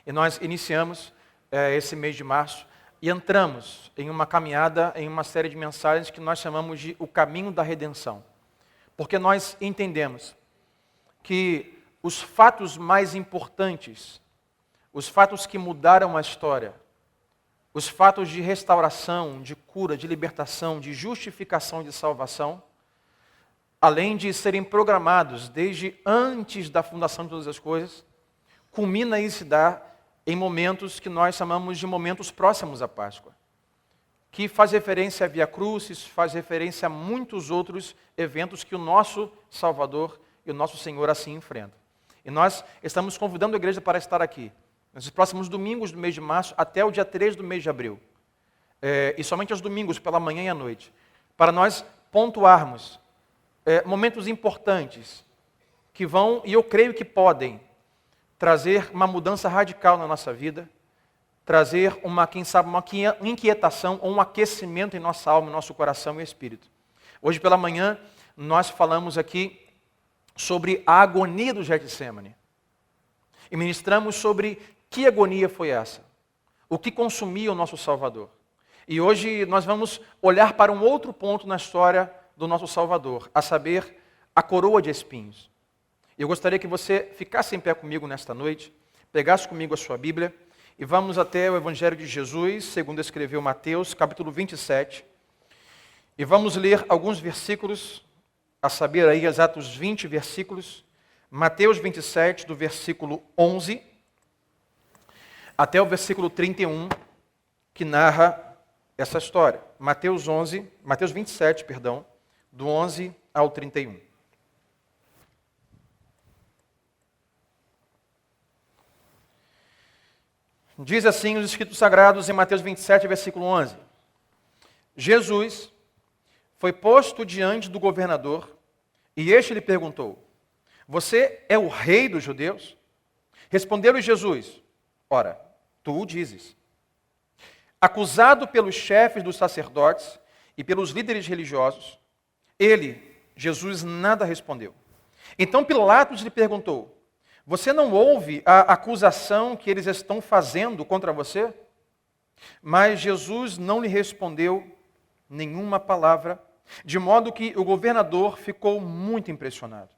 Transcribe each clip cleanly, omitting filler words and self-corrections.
E nós iniciamos esse mês de março e entramos em uma caminhada, em uma série de mensagens que nós chamamos de o caminho da redenção. Porque nós entendemos que os fatos mais importantes, os fatos que mudaram a história, os fatos de restauração, de cura, de libertação, de justificação e de salvação, além de serem programados desde antes da fundação de todas as coisas, culmina e se dá em momentos que nós chamamos de momentos próximos à Páscoa, que faz referência a Via Crucis, faz referência a muitos outros eventos que o nosso Salvador e o nosso Senhor assim enfrentam. E nós estamos convidando a igreja para estar aqui, nos próximos domingos do mês de março até o dia 3 do mês de abril. E somente aos domingos, pela manhã e à noite, para nós pontuarmos momentos importantes que vão, e eu creio que podem, trazer uma mudança radical na nossa vida, trazer quem sabe, uma inquietação ou um aquecimento em nossa alma, em nosso coração e espírito. Hoje pela manhã, nós falamos aqui sobre a agonia do Getsêmani. E ministramos sobre que agonia foi essa, o que consumia o nosso Salvador. E hoje nós vamos olhar para um outro ponto na história do nosso Salvador, a saber, a coroa de espinhos. Eu gostaria que você ficasse em pé comigo nesta noite, pegasse comigo a sua Bíblia e vamos até o Evangelho de Jesus, segundo escreveu Mateus, capítulo 27. E vamos ler alguns versículos, a saber aí exatos 20 versículos, Mateus 27, do versículo 11 até o versículo 31, que narra essa história. Mateus 27, do 11 ao 31. Diz assim os Escritos Sagrados em Mateus 27, versículo 11. Jesus foi posto diante do governador e este lhe perguntou: você é o rei dos judeus? Respondeu-lhe Jesus: ora, tu o dizes. Acusado pelos chefes dos sacerdotes e pelos líderes religiosos, Jesus, nada respondeu. Então Pilatos lhe perguntou: você não ouve a acusação que eles estão fazendo contra você? Mas Jesus não lhe respondeu nenhuma palavra, de modo que o governador ficou muito impressionado.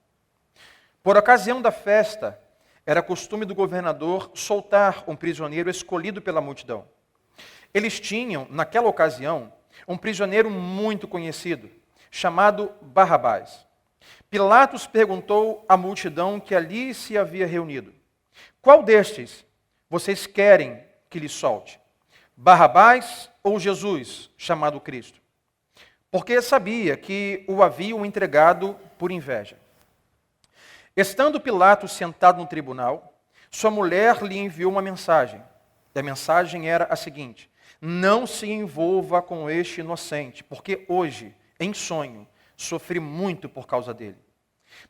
Por ocasião da festa, era costume do governador soltar um prisioneiro escolhido pela multidão. Eles tinham, naquela ocasião, um prisioneiro muito conhecido, chamado Barrabás. Pilatos perguntou à multidão que ali se havia reunido: qual destes vocês querem que lhe solte? Barrabás ou Jesus, chamado Cristo? Porque sabia que o haviam entregado por inveja. Estando Pilatos sentado no tribunal, sua mulher lhe enviou uma mensagem. E a mensagem era a seguinte: não se envolva com este inocente, porque hoje, em sonho, sofri muito por causa dele.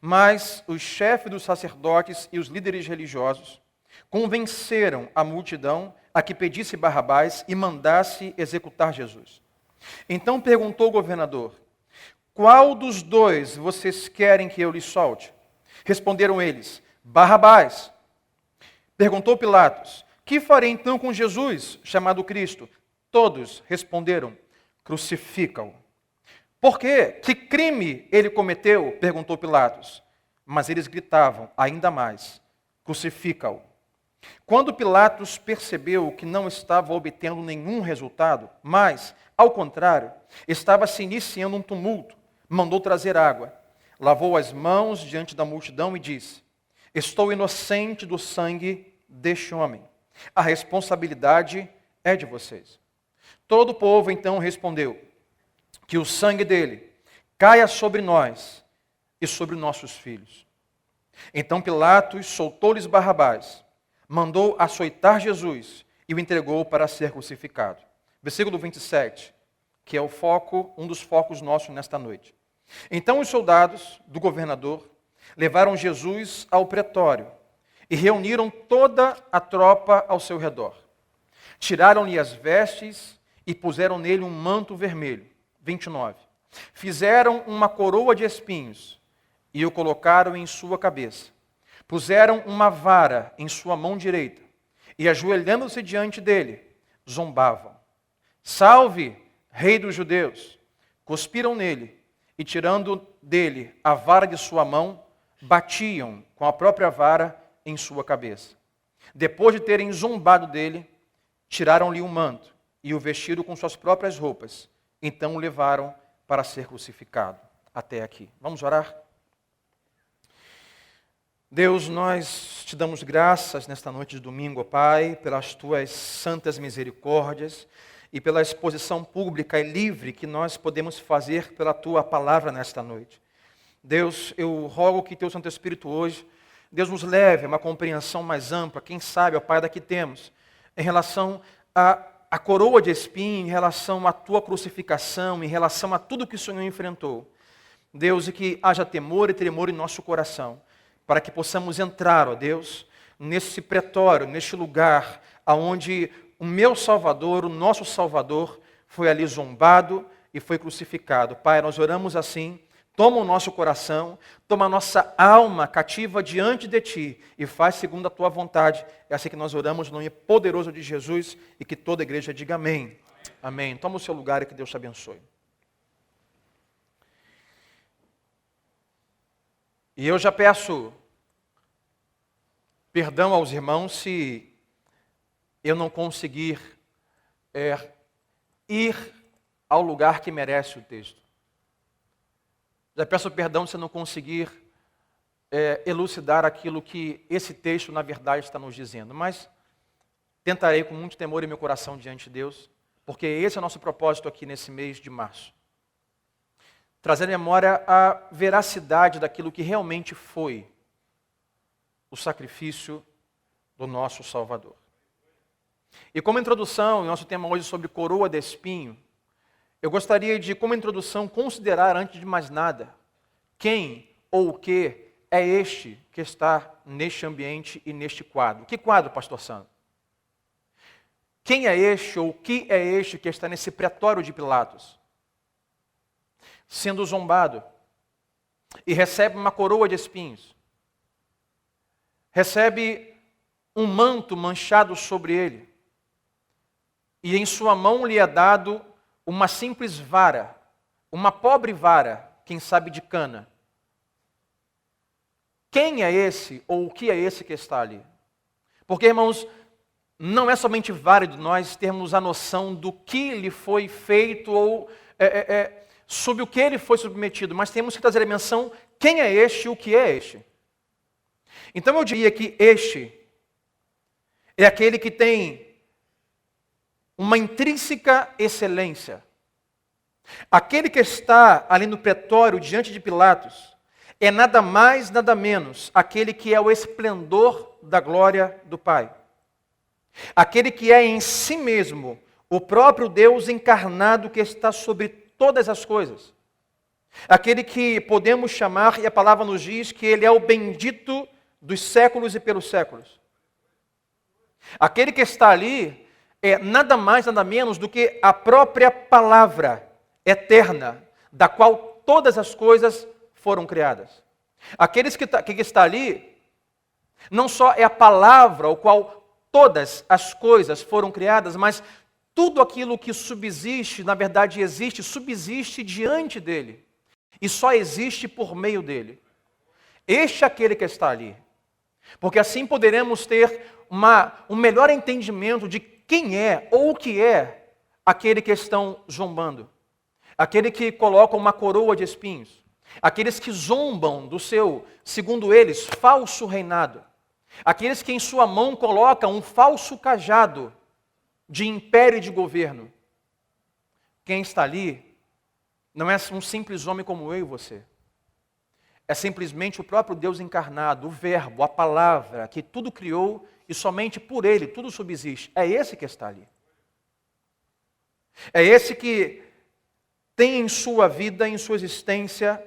Mas os chefes dos sacerdotes e os líderes religiosos convenceram a multidão a que pedisse Barrabás e mandasse executar Jesus. Então perguntou o governador: qual dos dois vocês querem que eu lhe solte? Responderam eles: Barrabás. Perguntou Pilatos: que farei então com Jesus, chamado Cristo? Todos responderam: crucifica-o. Por quê? Que crime ele cometeu? Perguntou Pilatos. Mas eles gritavam ainda mais: crucifica-o. Quando Pilatos percebeu que não estava obtendo nenhum resultado, mas, ao contrário, estava se iniciando um tumulto, mandou trazer água, lavou as mãos diante da multidão e disse: estou inocente do sangue deste homem. A responsabilidade é de vocês. Todo o povo então respondeu: que o sangue dele caia sobre nós e sobre nossos filhos. Então Pilatos soltou-lhes Barrabás, mandou açoitar Jesus e o entregou para ser crucificado. Versículo 27, que é o foco, um dos focos nossos nesta noite. Então os soldados do governador levaram Jesus ao pretório e reuniram toda a tropa ao seu redor. Tiraram-lhe as vestes e puseram nele um manto vermelho. 29. Fizeram uma coroa de espinhos e o colocaram em sua cabeça. Puseram uma vara em sua mão direita e ajoelhando-se diante dele, zombavam. Salve, Rei dos Judeus! Cuspiram nele e, tirando dele a vara de sua mão, batiam com a própria vara em sua cabeça. Depois de terem zombado dele, tiraram-lhe o manto e o vestiram com suas próprias roupas. Então o levaram para ser crucificado. Até aqui. Vamos orar? Deus, nós te damos graças nesta noite de domingo, ó Pai, pelas tuas santas misericórdias e pela exposição pública e livre que nós podemos fazer pela tua palavra nesta noite. Deus, eu rogo que teu Santo Espírito hoje, Deus nos leve a uma compreensão mais ampla, quem sabe, ó Pai, daqui temos, em relação à coroa de espinho, em relação à tua crucificação, em relação a tudo que o Senhor enfrentou. Deus, e que haja temor e tremor em nosso coração, para que possamos entrar, ó Deus, nesse pretório, neste lugar, aonde o meu Salvador, o nosso Salvador, foi ali zombado e foi crucificado. Pai, nós oramos assim, toma o nosso coração, toma a nossa alma cativa diante de Ti e faz segundo a Tua vontade. É assim que nós oramos no nome poderoso de Jesus e que toda a igreja diga amém. Amém. Toma o seu lugar e que Deus te abençoe. E eu já peço perdão aos irmãos se eu não conseguir ir ao lugar que merece o texto. Já peço perdão se eu não conseguir elucidar aquilo que esse texto, na verdade, está nos dizendo. Mas tentarei com muito temor em meu coração diante de Deus, porque esse é o nosso propósito aqui nesse mês de março. Trazer à memória a veracidade daquilo que realmente foi o sacrifício do nosso Salvador. E como introdução, nosso tema hoje sobre coroa de espinho, eu gostaria de, como introdução, considerar, antes de mais nada, quem ou o que é este que está neste ambiente e neste quadro. Que quadro, pastor Sandro? Quem é este ou o que é este que está nesse pretório de Pilatos? Sendo zombado, e recebe uma coroa de espinhos, recebe um manto manchado sobre ele, e em sua mão lhe é dado uma simples vara, uma pobre vara, quem sabe de cana. Quem é esse, ou o que é esse que está ali? Porque, irmãos, não é somente válido nós termos a noção do que lhe foi feito, ou sob o que ele foi submetido, mas temos que trazer a menção quem é este e o que é este. Então eu diria que este é aquele que tem uma intrínseca excelência. Aquele que está ali no pretório diante de Pilatos é nada mais, nada menos aquele que é o esplendor da glória do Pai. Aquele que é em si mesmo o próprio Deus encarnado que está sobre todas as coisas. Aquele que podemos chamar, e a palavra nos diz, que Ele é o bendito dos séculos e pelos séculos. Aquele que está ali é nada mais, nada menos do que a própria palavra eterna, da qual todas as coisas foram criadas. Aquele que está ali, não só é a palavra, ao qual todas as coisas foram criadas, mas tudo aquilo que subsiste, na verdade existe, subsiste diante dele. E só existe por meio dele. Este é aquele que está ali. Porque assim poderemos ter um melhor entendimento de quem é ou o que é aquele que estão zombando. Aquele que coloca uma coroa de espinhos. Aqueles que zombam do seu, segundo eles, falso reinado. Aqueles que em sua mão colocam um falso cajado de império e de governo. Quem está ali não é um simples homem como eu e você. É simplesmente o próprio Deus encarnado, o Verbo, a palavra, que tudo criou e somente por Ele tudo subsiste. É esse que está ali. É esse que tem em sua vida, em sua existência,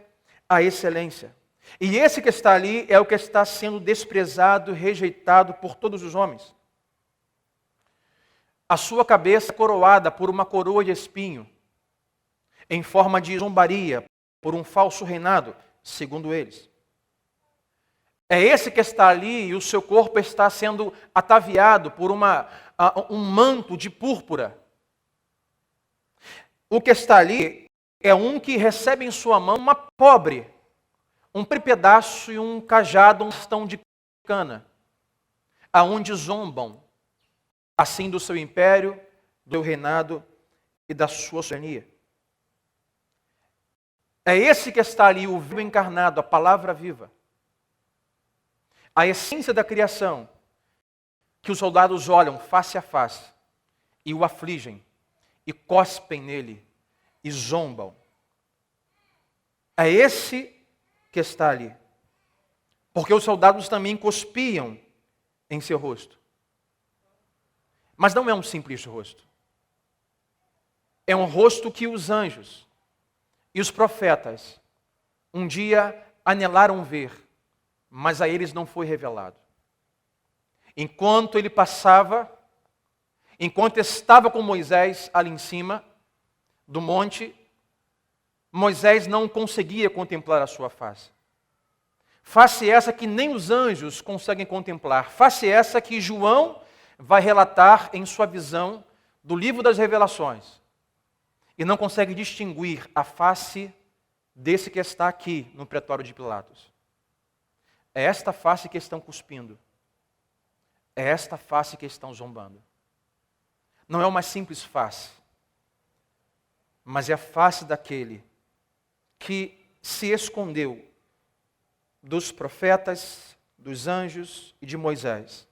a excelência. E esse que está ali é o que está sendo desprezado, rejeitado por todos os homens. A sua cabeça coroada por uma coroa de espinho, em forma de zombaria, por um falso reinado, segundo eles. É esse que está ali e o seu corpo está sendo ataviado por um manto de púrpura. O que está ali é um que recebe em sua mão uma pobre, um pedaço e um cajado, um bastão de cana, aonde zombam, assim do seu império, do seu reinado e da sua soberania. É esse que está ali, o Verbo encarnado, a palavra viva. A essência da criação, que os soldados olham face a face e o afligem, e cospem nele, e zombam. É esse que está ali. Porque os soldados também cuspiam em seu rosto. Mas não é um simples rosto. É um rosto que os anjos e os profetas um dia anelaram ver, mas a eles não foi revelado. Enquanto ele passava, enquanto estava com Moisés ali em cima do monte, Moisés não conseguia contemplar a sua face. Face essa que nem os anjos conseguem contemplar. Face essa que João vai relatar em sua visão do livro das Revelações. E não consegue distinguir a face desse que está aqui no pretório de Pilatos. É esta face que estão cuspindo. É esta face que estão zombando. Não é uma simples face, mas é a face daquele que se escondeu dos profetas, dos anjos e de Moisés,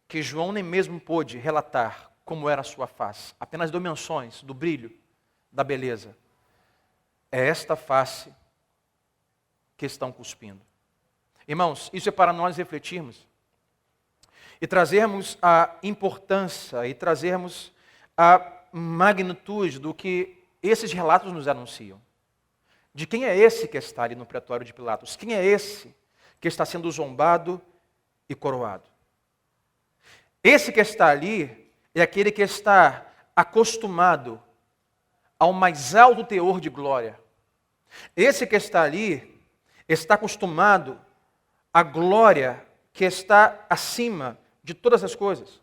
que João nem mesmo pôde relatar como era a sua face, apenas deu menções do brilho, da beleza. É esta face que estão cuspindo. Irmãos, isso é para nós refletirmos e trazermos a importância e trazermos a magnitude do que esses relatos nos anunciam. De quem é esse que está ali no pretório de Pilatos? Quem é esse que está sendo zombado e coroado? Esse que está ali é aquele que está acostumado ao mais alto teor de glória. Esse que está ali está acostumado à glória que está acima de todas as coisas.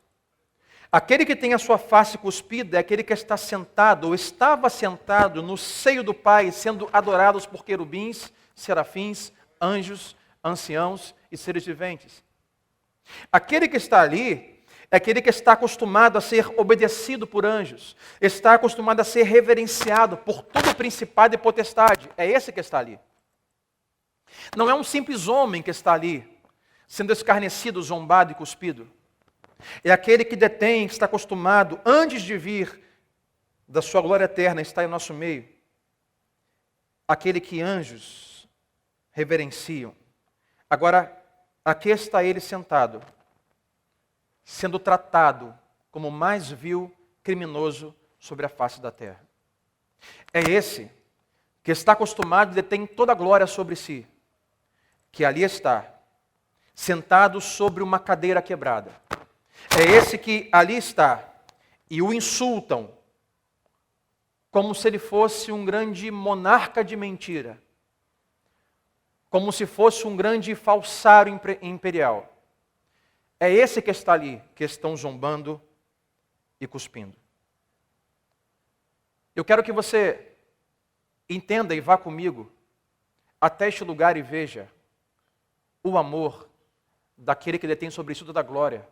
Aquele que tem a sua face cuspida é aquele que está sentado, ou estava sentado no seio do Pai, sendo adorados por querubins, serafins, anjos, anciãos e seres viventes. Aquele que está ali é aquele que está acostumado a ser obedecido por anjos, está acostumado a ser reverenciado por todo principado e potestade. É esse que está ali. Não é um simples homem que está ali, sendo escarnecido, zombado e cuspido. É aquele que detém, está acostumado, antes de vir da sua glória eterna, está em nosso meio. Aquele que anjos reverenciam. Agora, aqui está ele sentado, sendo tratado como o mais vil criminoso sobre a face da terra. É esse que está acostumado e detém toda a glória sobre si, que ali está, sentado sobre uma cadeira quebrada. É esse que ali está e o insultam como se ele fosse um grande monarca de mentira, como se fosse um grande falsário imperial. É esse que está ali, que estão zombando e cuspindo. Eu quero que você entenda e vá comigo até este lugar e veja o amor daquele que detém sobre si toda a glória.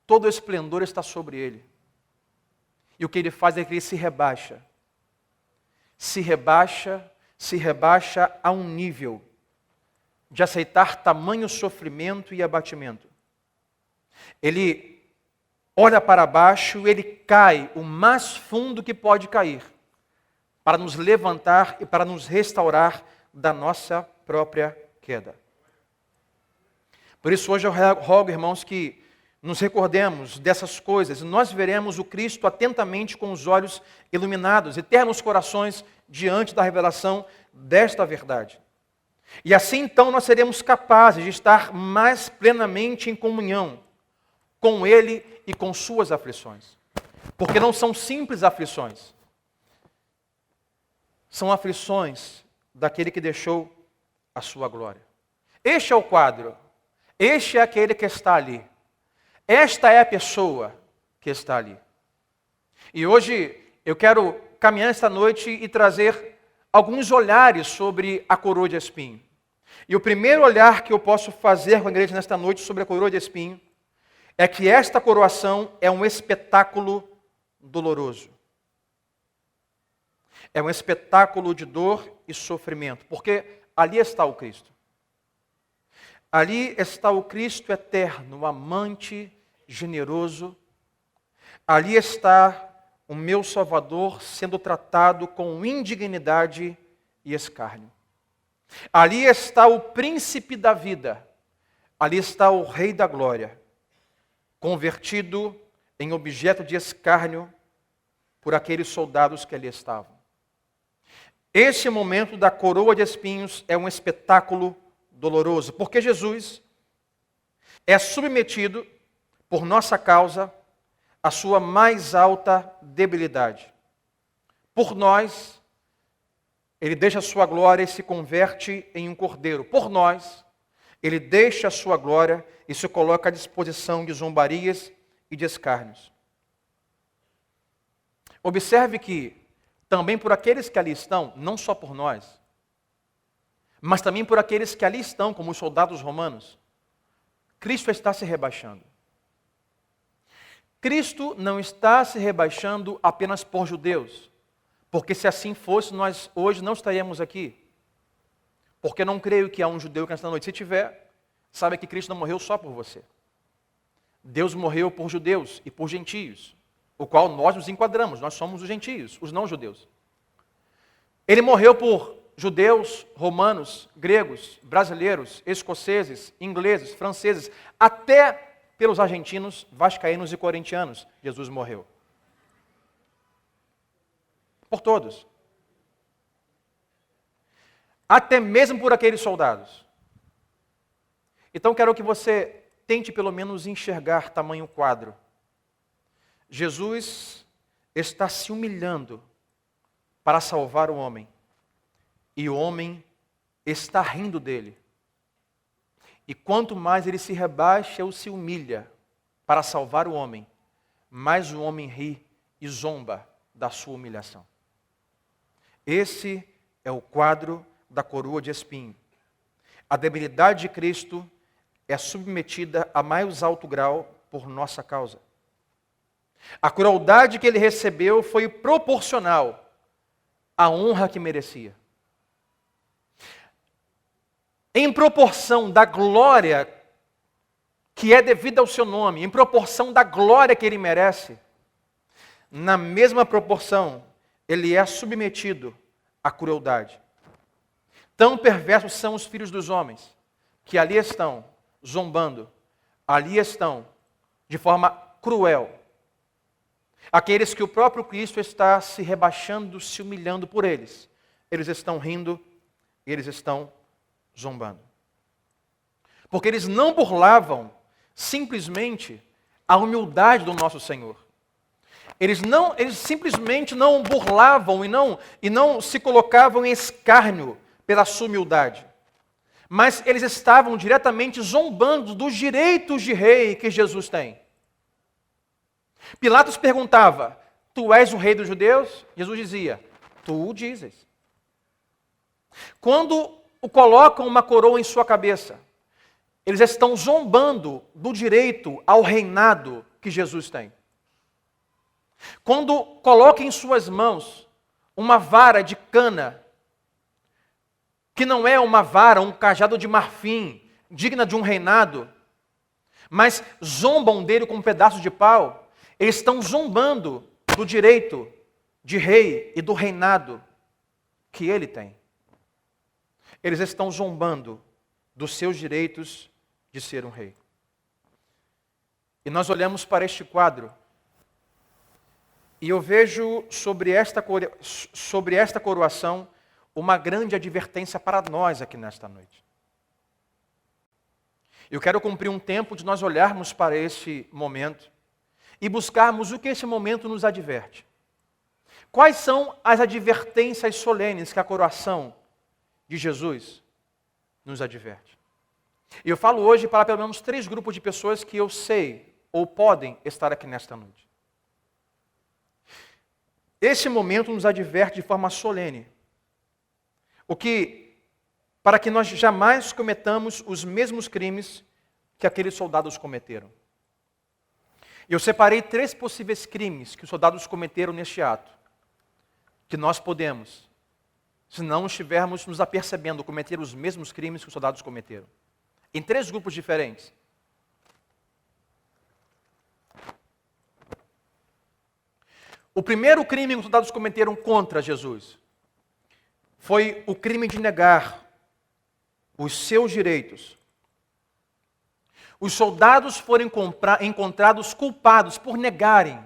Todo o esplendor está sobre ele. E o que ele faz é que ele se rebaixa. Se rebaixa a um nível de aceitar tamanho sofrimento e abatimento. Ele olha para baixo, ele cai o mais fundo que pode cair, para nos levantar e para nos restaurar da nossa própria queda. Por isso hoje eu rogo, irmãos, que nos recordemos dessas coisas, e nós veremos o Cristo atentamente com os olhos iluminados e termos corações diante da revelação desta verdade. E assim então nós seremos capazes de estar mais plenamente em comunhão com Ele e com suas aflições. Porque não são simples aflições. São aflições daquele que deixou a sua glória. Este é o quadro. Este é aquele que está ali. Esta é a pessoa que está ali. E hoje eu quero caminhar esta noite e trazer alguns olhares sobre a coroa de espinho. E o primeiro olhar que eu posso fazer com a igreja nesta noite sobre a coroa de espinho é que esta coroação é um espetáculo doloroso. É um espetáculo de dor e sofrimento, porque ali está o Cristo. Ali está o Cristo eterno, amante, generoso. Ali está o meu Salvador sendo tratado com indignidade e escárnio. Ali está o príncipe da vida. Ali está o rei da glória, convertido em objeto de escárnio por aqueles soldados que ali estavam. Esse momento da coroa de espinhos é um espetáculo doloroso, porque Jesus é submetido por nossa causa à sua mais alta debilidade. Por nós, ele deixa a sua glória e se converte em um cordeiro. Por nós, ele deixa a sua glória e se coloca à disposição de zombarias e de escárnios. Observe que também por aqueles que ali estão, não só por nós, mas também por aqueles que ali estão, como os soldados romanos, Cristo está se rebaixando. Cristo não está se rebaixando apenas por judeus, porque se assim fosse, nós hoje não estaríamos aqui. Porque eu não creio que há um judeu que nesta noite, se tiver, sabe que Cristo não morreu só por você. Deus morreu por judeus e por gentios, o qual nós nos enquadramos, nós somos os gentios, os não-judeus. Ele morreu por judeus, romanos, gregos, brasileiros, escoceses, ingleses, franceses, até pelos argentinos, vascaínos e corintianos, Jesus morreu. Por todos. Até mesmo por aqueles soldados. Então quero que você tente pelo menos enxergar tamanho quadro. Jesus está se humilhando para salvar o homem. E o homem está rindo dele. E quanto mais ele se rebaixa ou se humilha para salvar o homem, mais o homem ri e zomba da sua humilhação. Esse é o quadro da coroa de espinho. A debilidade de Cristo é submetida a mais alto grau por nossa causa. A crueldade que ele recebeu foi proporcional à honra que merecia. Em proporção da glória que é devida ao seu nome, em proporção da glória que ele merece, na mesma proporção, ele é submetido à crueldade. Tão perversos são os filhos dos homens, que ali estão zombando, ali estão de forma cruel. Aqueles que o próprio Cristo está se rebaixando, se humilhando por eles. Eles estão rindo, eles estão zombando. Porque eles não burlavam simplesmente a humildade do nosso Senhor. Eles simplesmente não burlavam e não se colocavam em escárnio pela sua humildade. Mas eles estavam diretamente zombando dos direitos de rei que Jesus tem. Pilatos perguntava: tu és o rei dos judeus? Jesus dizia: tu o dizes. Quando o colocam uma coroa em sua cabeça, eles estão zombando do direito ao reinado que Jesus tem. Quando colocam em suas mãos uma vara de cana, que não é uma vara, um cajado de marfim, digna de um reinado, mas zombam dele com um pedaço de pau, eles estão zombando do direito de rei e do reinado que ele tem. Eles estão zombando dos seus direitos de ser um rei. E nós olhamos para este quadro e eu vejo sobre esta coroação uma grande advertência para nós aqui nesta noite. Eu quero cumprir um tempo de nós olharmos para esse momento e buscarmos o que esse momento nos adverte. Quais são as advertências solenes que a coroação de Jesus nos adverte? E eu falo hoje para pelo menos 3 grupos de pessoas que eu sei ou podem estar aqui nesta noite. Esse momento nos adverte de forma solene, para que nós jamais cometamos os mesmos crimes que aqueles soldados cometeram. Eu separei 3 possíveis crimes que os soldados cometeram neste ato, que nós podemos, se não estivermos nos apercebendo, cometer os mesmos crimes que os soldados cometeram. Em 3 grupos diferentes. O primeiro crime que os soldados cometeram contra Jesus foi o crime de negar os seus direitos. Os soldados foram encontrados culpados por negarem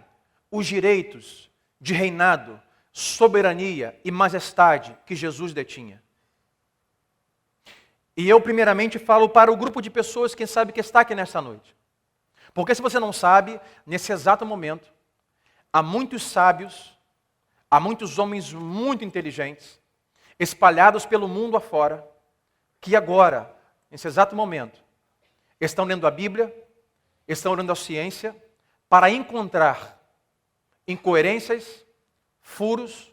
os direitos de reinado, soberania e majestade que Jesus detinha. E eu primeiramente falo para o grupo de pessoas, quem sabe, que está aqui nesta noite. Porque se você não sabe, nesse exato momento, há muitos sábios, há muitos homens muito inteligentes, espalhados pelo mundo afora, que agora, nesse exato momento, estão lendo a Bíblia, estão lendo a ciência, para encontrar incoerências, furos,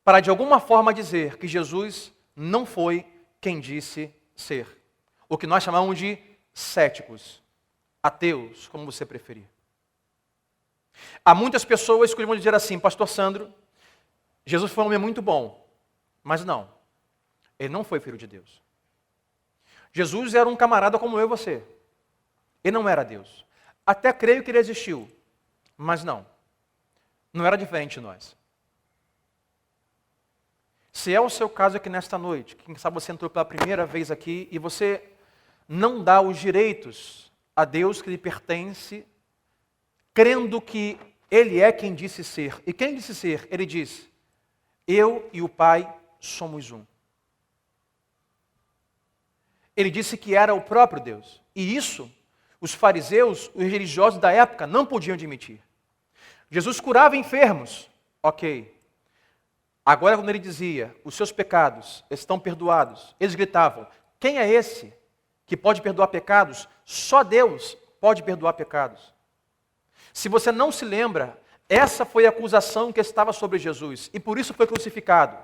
para de alguma forma dizer que Jesus não foi quem disse ser. O que nós chamamos de céticos, ateus, como você preferir. Há muitas pessoas que vão dizer assim: Pastor Sandro, Jesus foi um homem muito bom, mas não, ele não foi filho de Deus. Jesus era um camarada como eu e você. Ele não era Deus. Até creio que ele existiu, mas não era diferente de nós. Se é o seu caso aqui nesta noite, quem sabe você entrou pela primeira vez aqui e você não dá os direitos a Deus que lhe pertence, crendo que Ele é quem disse ser. E quem disse ser? Ele diz: eu e o Pai somos um. Ele disse que era o próprio Deus. E isso, os fariseus, os religiosos da época, não podiam admitir. Jesus curava enfermos, ok. Agora, quando ele dizia: os seus pecados estão perdoados, eles gritavam: quem é esse que pode perdoar pecados? Só Deus pode perdoar pecados. Se você não se lembra, essa foi a acusação que estava sobre Jesus, e por isso foi crucificado.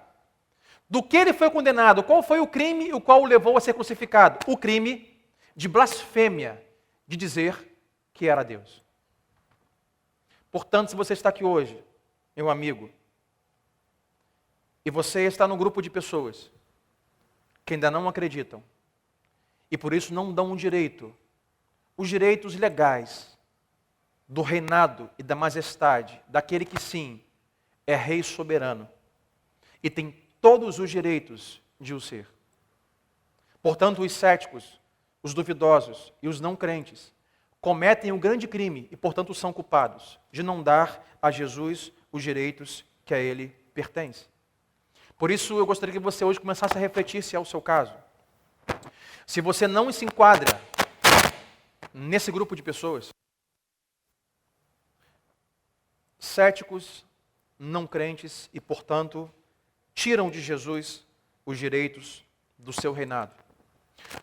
Do que ele foi condenado? Qual foi o crime o qual o levou a ser crucificado? O crime de blasfêmia, de dizer que era Deus. Portanto, se você está aqui hoje, meu amigo, e você está num grupo de pessoas que ainda não acreditam, e por isso não dão os direitos legais do reinado e da majestade daquele que sim, é rei soberano e tem todos os direitos de o ser. Portanto, os céticos, os duvidosos e os não crentes cometem um grande crime e, portanto, são culpados de não dar a Jesus os direitos que a ele pertencem. Por isso, eu gostaria que você hoje começasse a refletir se é o seu caso. Se você não se enquadra nesse grupo de pessoas, céticos, não crentes e, portanto, tiram de Jesus os direitos do seu reinado.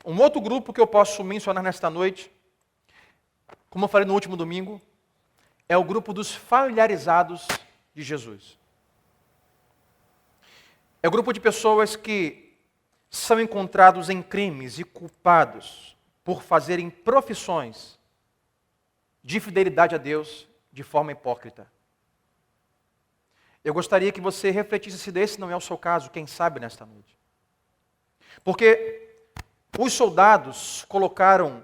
Um outro grupo que eu posso mencionar nesta noite, como eu falei no último domingo, é o grupo dos familiarizados de Jesus. É o grupo de pessoas que são encontrados em crimes e culpados por fazerem profissões de fidelidade a Deus de forma hipócrita. Eu gostaria que você refletisse se esse não é o seu caso, quem sabe nesta noite. Porque os soldados colocaram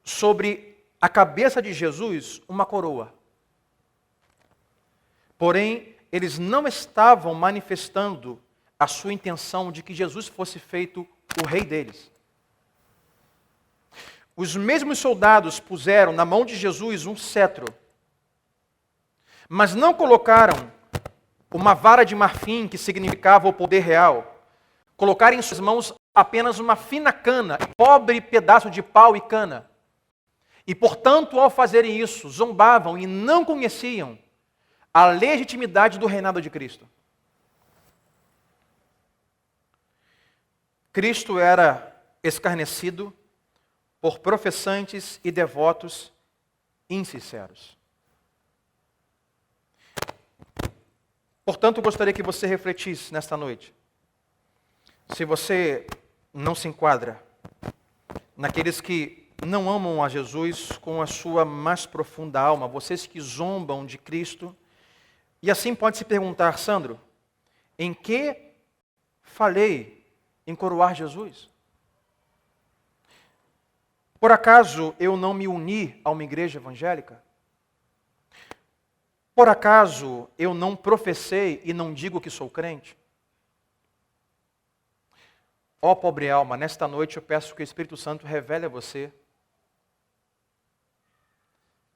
sobre a cabeça de Jesus uma coroa. Porém, eles não estavam manifestando a sua intenção de que Jesus fosse feito o rei deles. Os mesmos soldados puseram na mão de Jesus um cetro, mas não colocaram uma vara de marfim, que significava o poder real. Colocaram em suas mãos apenas uma fina cana, pobre pedaço de pau e cana. E, portanto, ao fazerem isso, zombavam e não conheciam a legitimidade do reinado de Cristo. Cristo era escarnecido, por professantes e devotos insinceros. Portanto, gostaria que você refletisse nesta noite. Se você não se enquadra naqueles que não amam a Jesus com a sua mais profunda alma, vocês que zombam de Cristo, e assim pode se perguntar, Sandro, em que falhei em coroar Jesus? Por acaso eu não me uni a uma igreja evangélica? Por acaso eu não professei e não digo que sou crente? Ó pobre alma, nesta noite eu peço que o Espírito Santo revele a você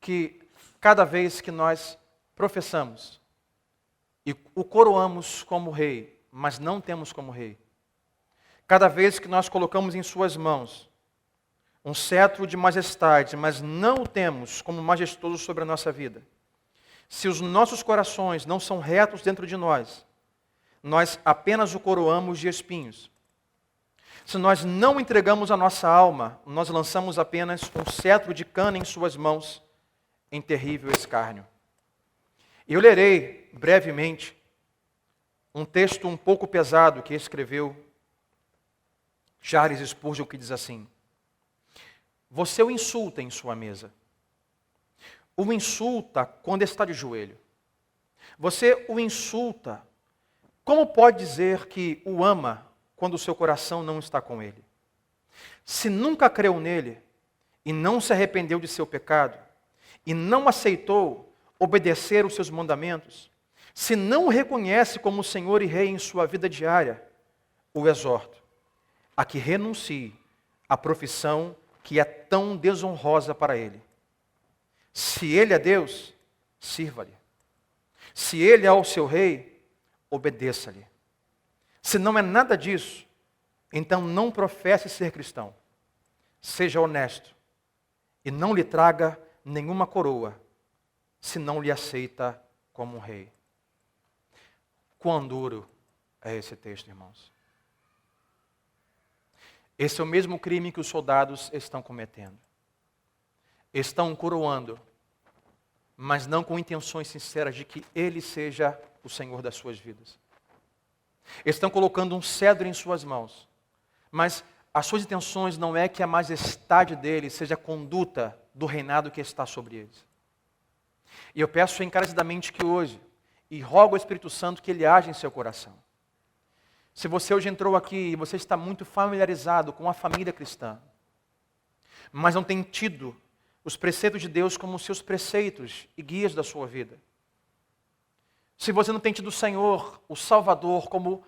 que cada vez que nós professamos e o coroamos como rei, mas não temos como rei, cada vez que nós colocamos em suas mãos um cetro de majestade, mas não o temos como majestoso sobre a nossa vida, se os nossos corações não são retos dentro de nós, nós apenas o coroamos de espinhos. Se nós não entregamos a nossa alma, nós lançamos apenas um cetro de cana em suas mãos, em terrível escárnio. Eu lerei brevemente um texto um pouco pesado que escreveu Charles Spurgeon, que diz assim: você o insulta em sua mesa. O insulta quando está de joelho. Você o insulta. Como pode dizer que o ama quando o seu coração não está com ele? Se nunca creu nele e não se arrependeu de seu pecado e não aceitou obedecer os seus mandamentos, se não o reconhece como Senhor e Rei em sua vida diária, o exorto a que renuncie à profissão que é tão desonrosa para ele. Se ele é Deus, sirva-lhe. Se ele é o seu rei, obedeça-lhe. Se não é nada disso, então não professe ser cristão. Seja honesto e não lhe traga nenhuma coroa, se não lhe aceita como um rei. Quão duro é esse texto, irmãos. Esse é o mesmo crime que os soldados estão cometendo. Estão coroando, mas não com intenções sinceras de que Ele seja o Senhor das suas vidas. Estão colocando um cetro em suas mãos, mas as suas intenções não é que a majestade dele seja a conduta do reinado que está sobre eles. E eu peço encarecidamente que hoje, e rogo ao Espírito Santo que Ele age em seu coração. Se você hoje entrou aqui e você está muito familiarizado com a família cristã, mas não tem tido os preceitos de Deus como seus preceitos e guias da sua vida. Se você não tem tido o Senhor, o Salvador, como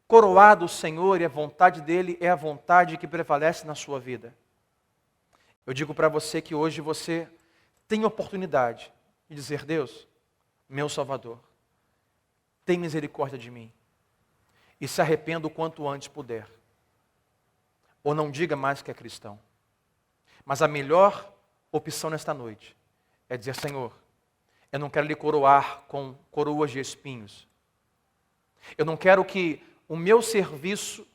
coroado o Senhor e a vontade dEle é a vontade que prevalece na sua vida. Eu digo para você que hoje você tem a oportunidade de dizer: Deus, meu Salvador, tem misericórdia de mim. E se arrependa o quanto antes puder. Ou não diga mais que é cristão. Mas a melhor opção nesta noite é dizer: Senhor, eu não quero lhe coroar com coroas de espinhos. Eu não quero que o meu serviço,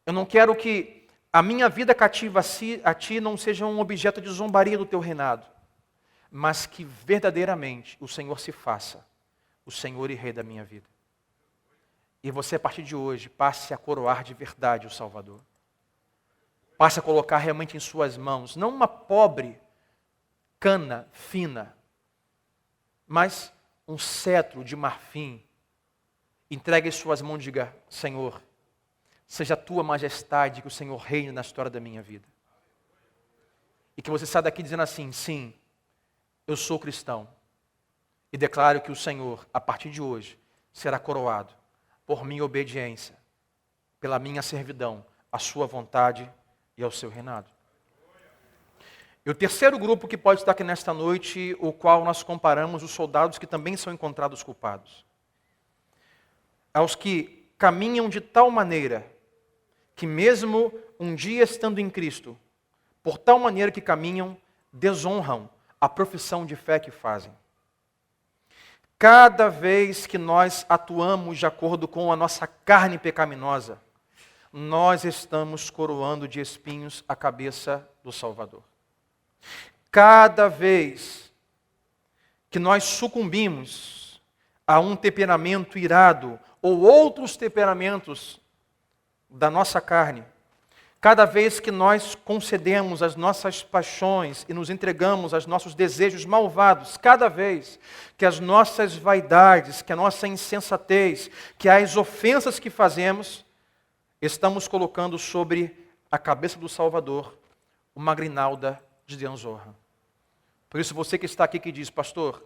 eu não quero que a minha vida cativa a ti não seja um objeto de zombaria do teu reinado, mas que verdadeiramente o Senhor se faça o Senhor e Rei da minha vida. E você, a partir de hoje, passe a coroar de verdade o Salvador. Passe a colocar realmente em suas mãos, não uma pobre cana fina, mas um cetro de marfim. Entregue em suas mãos e diga: Senhor, seja a tua majestade, que o Senhor reine na história da minha vida. E que você saia daqui dizendo assim: sim, eu sou cristão. E declaro que o Senhor, a partir de hoje, será coroado por minha obediência, pela minha servidão, à sua vontade e ao seu reinado. E o terceiro grupo que pode estar aqui nesta noite, o qual nós comparamos os soldados que também são encontrados culpados. Aos que caminham de tal maneira, que mesmo um dia estando em Cristo, por tal maneira que caminham, desonram a profissão de fé que fazem. Cada vez que nós atuamos de acordo com a nossa carne pecaminosa, nós estamos coroando de espinhos a cabeça do Salvador. Cada vez que nós sucumbimos a um temperamento irado ou outros temperamentos da nossa carne, cada vez que nós concedemos as nossas paixões e nos entregamos aos nossos desejos malvados, cada vez que as nossas vaidades, que a nossa insensatez, que as ofensas que fazemos, estamos colocando sobre a cabeça do Salvador uma grinalda de desonra. Por isso você que está aqui que diz, pastor,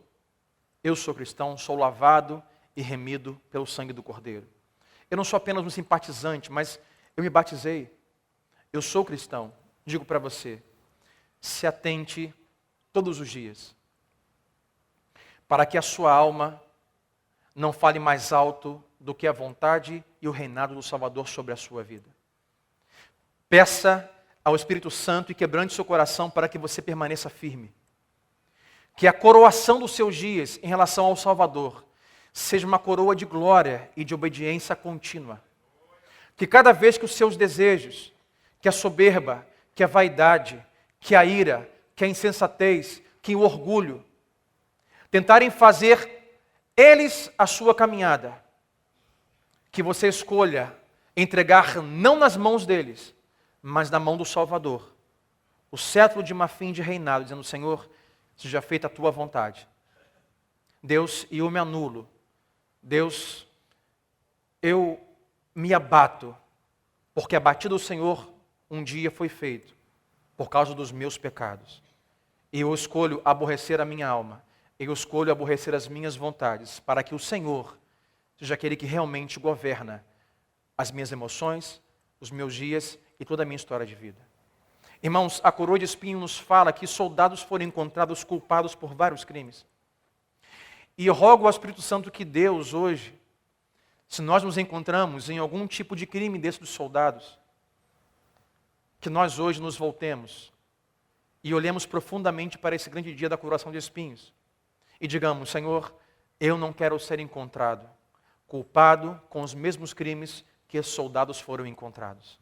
eu sou cristão, sou lavado e remido pelo sangue do Cordeiro. Eu não sou apenas um simpatizante, mas eu me batizei. Eu sou cristão. Digo para você, se atente todos os dias, para que a sua alma não fale mais alto do que a vontade e o reinado do Salvador sobre a sua vida. Peça ao Espírito Santo e quebrante seu coração para que você permaneça firme. Que a coroação dos seus dias em relação ao Salvador seja uma coroa de glória e de obediência contínua. Que cada vez que os seus desejos, que a soberba, que a vaidade, que a ira, que a insensatez, que o orgulho, tentarem fazer eles a sua caminhada, que você escolha entregar não nas mãos deles, mas na mão do Salvador, o cetro de marfim de reinado, dizendo, Senhor, seja feita a tua vontade. Deus, e eu me anulo. Deus, eu me abato, porque abatido o Senhor um dia foi feito, por causa dos meus pecados. E eu escolho aborrecer a minha alma, eu escolho aborrecer as minhas vontades, para que o Senhor seja aquele que realmente governa as minhas emoções, os meus dias e toda a minha história de vida. Irmãos, a coroa de espinho nos fala que soldados foram encontrados culpados por vários crimes. E eu rogo ao Espírito Santo que Deus hoje, se nós nos encontramos em algum tipo de crime desses dos soldados, que nós hoje nos voltemos e olhemos profundamente para esse grande dia da coroação de espinhos e digamos, Senhor, eu não quero ser encontrado culpado com os mesmos crimes que esses soldados foram encontrados.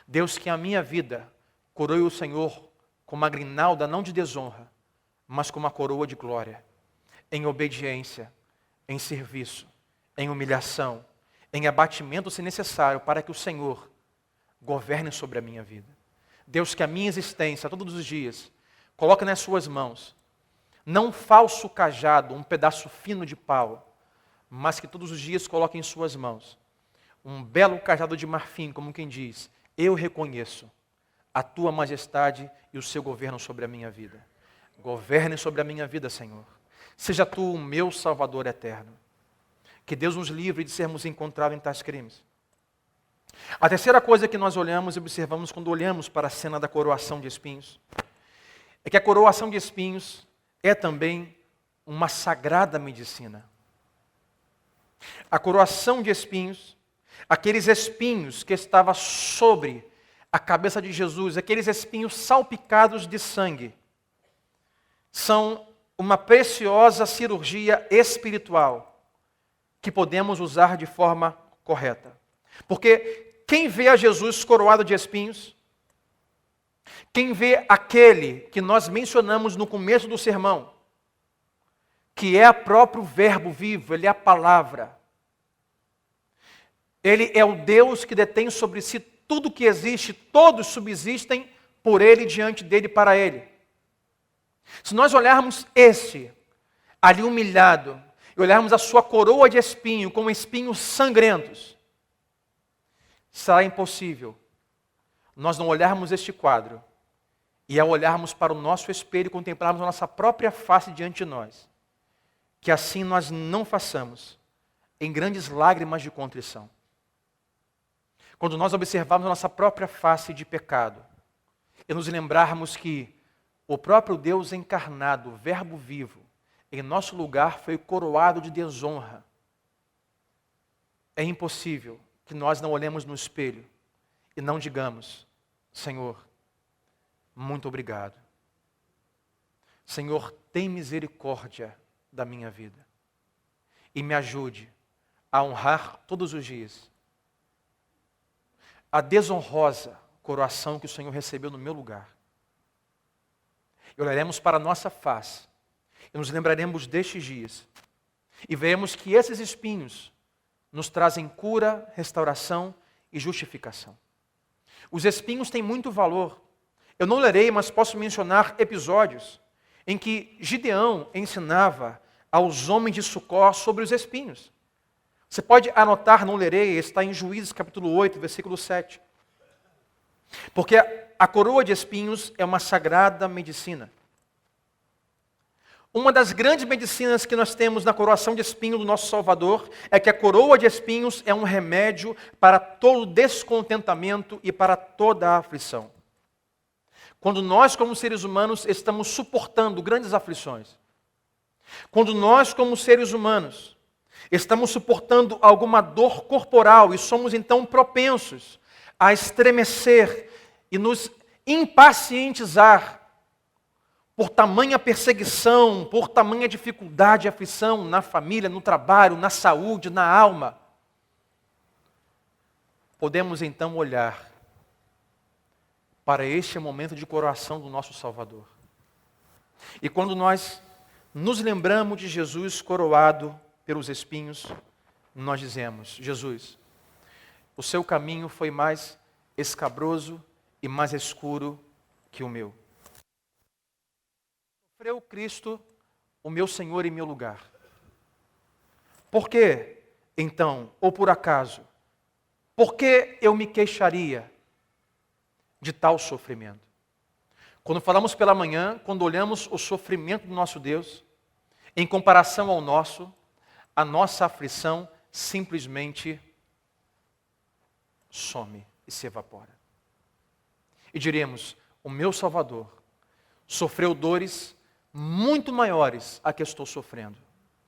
Deus, que a minha vida coroe o Senhor com uma grinalda não de desonra, mas com uma coroa de glória, em obediência, em serviço, em humilhação, em abatimento se necessário, para que o Senhor governe sobre a minha vida. Deus, que a minha existência, todos os dias, coloque nas suas mãos, não um falso cajado, um pedaço fino de pau, mas que todos os dias coloque em suas mãos um belo cajado de marfim, como quem diz, eu reconheço a tua majestade e o seu governo sobre a minha vida. Governe sobre a minha vida, Senhor. Seja tu o meu Salvador eterno. Que Deus nos livre de sermos encontrados em tais crimes. A terceira coisa que nós olhamos e observamos quando olhamos para a cena da coroação de espinhos, é que a coroação de espinhos é também uma sagrada medicina. A coroação de espinhos, aqueles espinhos que estavam sobre a cabeça de Jesus, aqueles espinhos salpicados de sangue, são uma preciosa cirurgia espiritual que podemos usar de forma correta. Porque quem vê a Jesus coroado de espinhos, quem vê aquele que nós mencionamos no começo do sermão, que é o próprio verbo vivo, ele é a palavra. Ele é o Deus que detém sobre si tudo que existe, todos subsistem por ele, diante dele, para ele. Se nós olharmos esse, ali humilhado, e olharmos a sua coroa de espinho, com espinhos sangrentos, será impossível nós não olharmos este quadro, e ao olharmos para o nosso espelho, contemplarmos a nossa própria face diante de nós, que assim nós não façamos em grandes lágrimas de contrição. Quando nós observarmos a nossa própria face de pecado e nos lembrarmos que o próprio Deus encarnado, o Verbo vivo, em nosso lugar foi coroado de desonra, é impossível que nós não olhemos no espelho e não digamos, Senhor, muito obrigado. Senhor, tem misericórdia da minha vida e me ajude a honrar todos os dias a desonrosa coroação que o Senhor recebeu no meu lugar. E olharemos para a nossa face e nos lembraremos destes dias e veremos que esses espinhos nos trazem cura, restauração e justificação. Os espinhos têm muito valor. Eu não lerei, mas posso mencionar episódios em que Gideão ensinava aos homens de Sucó sobre os espinhos. Você pode anotar, não lerei, está em Juízes capítulo 8, versículo 7. Porque a coroa de espinhos é uma sagrada medicina. Uma das grandes medicinas que nós temos na coroação de espinho do nosso Salvador é que a coroa de espinhos é um remédio para todo descontentamento e para toda a aflição. Quando nós, como seres humanos, estamos suportando grandes aflições, quando nós, como seres humanos, estamos suportando alguma dor corporal e somos então propensos a estremecer e nos impacientizar por tamanha perseguição, por tamanha dificuldade e aflição na família, no trabalho, na saúde, na alma, podemos então olhar para este momento de coroação do nosso Salvador. E quando nós nos lembramos de Jesus coroado pelos espinhos, nós dizemos: Jesus, o seu caminho foi mais escabroso e mais escuro que o meu. Sofreu Cristo, o meu Senhor em meu lugar. Por que, então, ou por acaso, por que eu me queixaria de tal sofrimento? Quando falamos pela manhã, quando olhamos o sofrimento do nosso Deus, em comparação ao nosso, a nossa aflição simplesmente some e se evapora. E diremos: o meu Salvador sofreu dores muito maiores a que estou sofrendo.